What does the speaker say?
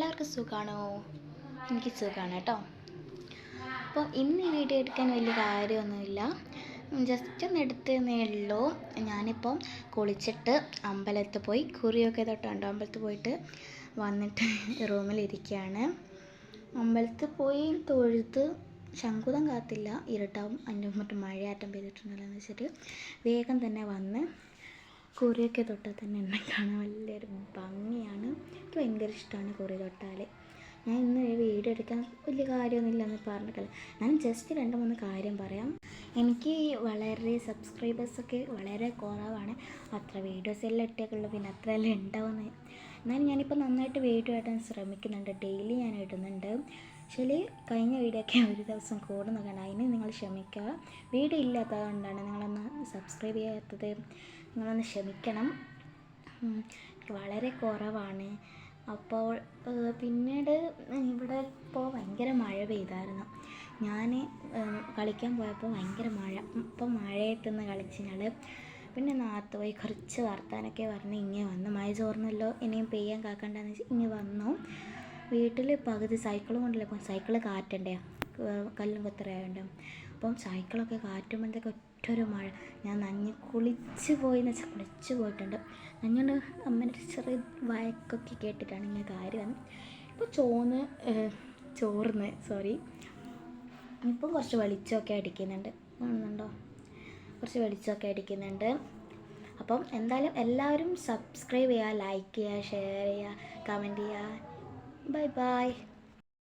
എല്ലാവർക്കും സുഖമാണോ? എനിക്ക് സുഖമാണ് കേട്ടോ. അപ്പോൾ ഇന്ന് ഈ വീഡിയോ എടുക്കാൻ വലിയ കാര്യമൊന്നുമില്ല, ജസ്റ്റ് ഒന്ന് എടുത്തതേ ഉള്ളൂ. ഞാനിപ്പം കുളിച്ചിട്ട് അമ്പലത്തിൽ പോയി കുറിയൊക്കെ തൊട്ടുണ്ടോ, അമ്പലത്തിൽ പോയിട്ട് വന്നിട്ട് റൂമിലിരിക്കുകയാണ്. അമ്പലത്തിൽ പോയി തൊഴുത്ത് ശങ്കുതം കാത്തില്ല, ഇരുട്ടാവും. അതിൻ്റെ മുമ്പ് മഴയാറ്റം പെയ്തിട്ടുണ്ടല്ലോ എന്ന് വെച്ചിട്ട് വേഗം തന്നെ വന്ന് കുറിയൊക്കെ തൊട്ടാൽ തന്നെ എന്നെ കാണാൻ വലിയൊരു ഭംഗിയാണ്. എനിക്ക് ഭയങ്കര ഇഷ്ടമാണ് കുറി തൊട്ടാൽ. ഞാൻ ഇന്ന് വീഡിയോ എടുക്കാൻ വലിയ കാര്യമൊന്നുമില്ല എന്ന് പറഞ്ഞിട്ടില്ല, ഞാൻ ജസ്റ്റ് 2-3 കാര്യം പറയാം. എനിക്ക് വളരെ സബ്സ്ക്രൈബേഴ്സൊക്കെ വളരെ കുറവാണ്. അത്ര വീഡിയോസ് എല്ലാം ഇട്ടേക്കുള്ളൂ, പിന്നെ അത്രയെല്ലാം ഉണ്ടാവുന്നത്. എന്നാലും ഞാനിപ്പോൾ നന്നായിട്ട് വീഡിയോ ഇടാൻ ശ്രമിക്കുന്നുണ്ട്, ഡെയിലി ഞാൻ ഇടുന്നുണ്ട്. ആക്ച്വലി കഴിഞ്ഞ വീഡിയോ ഒക്കെ ഒരു ദിവസം കൂടുന്നതാണ്, അതിന് നിങ്ങൾ ക്ഷമിക്കുക. വീഡിയോ ഇല്ലാത്തതുകൊണ്ടാണ്, നിങ്ങളൊന്ന് സബ്സ്ക്രൈബ് ചെയ്യാത്തത്, നിങ്ങളൊന്ന് ക്ഷമിക്കണം. എനിക്ക് വളരെ കുറവാണ്. അപ്പോൾ പിന്നീട് ഇവിടെ ഇപ്പോൾ ഭയങ്കര മഴ പെയ്തായിരുന്നു. ഞാൻ കളിക്കാൻ പോയപ്പോൾ ഭയങ്കര മഴ. ഇപ്പോൾ മഴയത്തുനിന്ന് കളിച്ച് ഞങ്ങൾ പിന്നെ നാർത്ത് പോയി കുറച്ച് വർത്താനൊക്കെ പറഞ്ഞ് ഇങ്ങനെ വന്നു. മഴ ചോർന്നല്ലോ, ഇനിയും പെയ്യാൻ കാക്കണ്ടെന്ന് വെച്ച് ഇങ്ങനെ വന്നു. വീട്ടിൽ പകുതി സൈക്കിളും കൊണ്ടല്ലേ, അപ്പം സൈക്കിള് കാറ്റണ്ടേ, കല്ലും കുത്തറയായുണ്ട്. അപ്പം സൈക്കിളൊക്കെ കാറ്റുമ്പോഴത്തേക്ക് ഒറ്റൊരു മഴ, ഞാൻ നനഞ്ഞ് കുളിച്ച് പോയിന്ന് വെച്ചാൽ കുളിച്ച് പോയിട്ടുണ്ട്. നഞ്ഞുകൊണ്ട് അമ്മേൻ്റെ ചെറിയ വഴക്കൊക്കെ കേട്ടിട്ടാണ് ഇങ്ങനെ കാര്യം. ഇപ്പോൾ ചോർന്ന് ഇപ്പം കുറച്ച് വെളിച്ചമൊക്കെ അടിക്കുന്നുണ്ട്, കാണുന്നുണ്ടോ? കുറച്ച് വെളിച്ചമൊക്കെ അടിക്കുന്നുണ്ട്. അപ്പം എന്തായാലും എല്ലാവരും സബ്സ്ക്രൈബ് ചെയ്യുക, ലൈക്ക് ചെയ്യുക, ഷെയർ ചെയ്യുക, കമൻറ്റ് ചെയ്യുക. Bye bye.